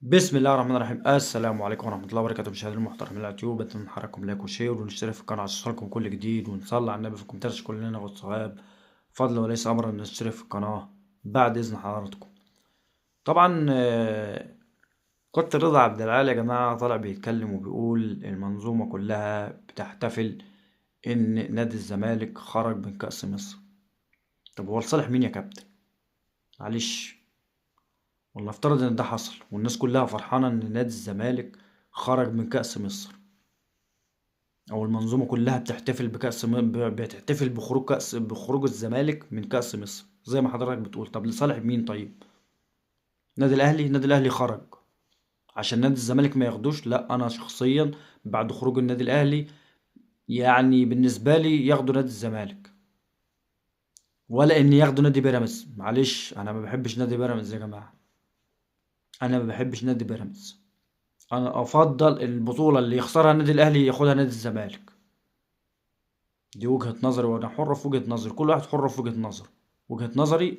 بسم الله الرحمن الرحيم. السلام عليكم ورحمة الله وبركاته. مشاهدينا المحترمين على اليوتيوب، اتمنى نحركم لايك وشير ونشترك في القناة عشان يوصلكم كل جديد، ونصلي على النبي في الكومنتات كلنا ناخد ثواب. فضل وليس امر ان نشترك في القناة بعد اذن حضراتكم. طبعا كنت رضا عبد العال يا جماعة طالع بيتكلم وبيقول المنظومة كلها بتحتفل ان نادي الزمالك خرج من كأس مصر. طب هو لصالح مين يا كابتن؟ معلش، والله افترض ان ده حصل والناس كلها فرحانة ان نادي الزمالك خرج من كأس مصر، او المنظومة كلها بتحتفل بتحتفل بخروج الزمالك من كأس مصر زي ما حضرتك بتقول. طب لصالح مين طيب؟ النادي الاهلي خرج عشان نادي الزمالك ما ياخدوش؟ لا، انا شخصيا بعد خروج النادي الاهلي يعني بالنسبة لي ياخدوا نادي الزمالك، ولا ان ياخدوا نادي بيراميدز. معلش، انا ما بحبش نادي بيراميدز يا جماعة، انا ما بحبش نادي بيراميدز. انا افضل البطولة اللي يخسرها النادي الاهلي ياخدها نادي الزمالك. دي وجهة نظري وانا حر في وجهة نظري، كل واحد حر في وجهة نظره. وجهة نظري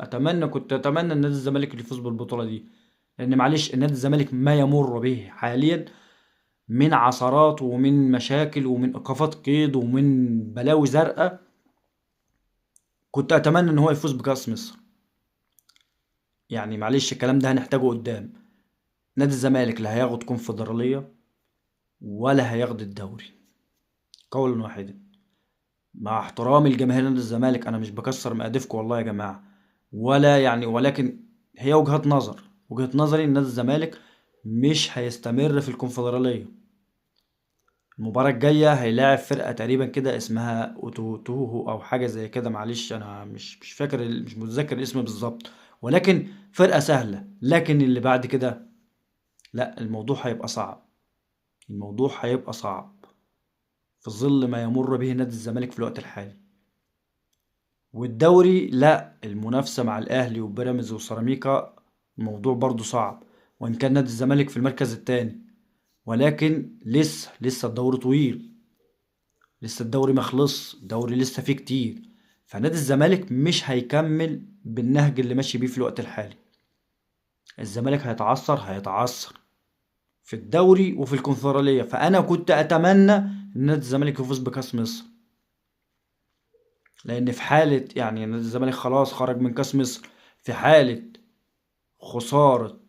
كنت اتمنى ان نادي الزمالك اللي يفوز بالبطولة دي، لان معلش النادي الزمالك ما يمر به حاليا من عثرات ومن مشاكل ومن ايقافات قيد ومن بلاوي زرقاء. كنت اتمنى ان هو يفوز بكأس مصر. يعني معلش الكلام ده هنحتاجه قدام. نادي الزمالك لا هياخد كونفدرالية ولا هياخد الدوري، قولا واحدا. مع احترامي لجماهير نادي الزمالك، انا مش بكسر مقاديفكم والله يا جماعه، ولا يعني، ولكن هي وجهات نظر. وجهة نظري ان نادي الزمالك مش هيستمر في الكونفدراليه. المباراه الجايه هيلاعب فرقه تقريبا كده اسمها اوتوتوهو او حاجه زي كده. معلش انا مش فاكر، مش متذكر الاسم بالظبط، ولكن فرقه سهله. لكن اللي بعد كده لا، الموضوع هيبقى صعب. الموضوع هيبقى صعب في ظل ما يمر به نادي الزمالك في الوقت الحالي. والدوري لا، المنافسة مع الأهلي وبيراميدز وسيراميكا الموضوع برضو صعب. وإن كان نادي الزمالك في المركز الثاني، ولكن لسه الدوري طويل. لسه الدوري مخلص، الدوري لسه فيه كتير. فنادي الزمالك مش هيكمل بالنهج اللي ماشي بيه في الوقت الحالي. الزمالك هيتعثر في الدوري وفي الكونفدرالية. فأنا كنت أتمنى إن نادي الزمالك يفوز بكأس مصر، لأن في حالة يعني نادي الزمالك خلاص خرج من كأس مصر، في حالة خسارة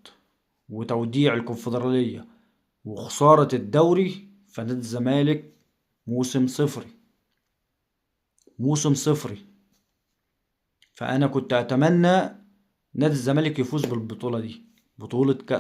وتوديع الكونفدرالية وخسارة الدوري، فنادي الزمالك موسم صفري، موسم صفري. فأنا كنت أتمنى نادي الزمالك يفوز بالبطولة دي، بطولة كأس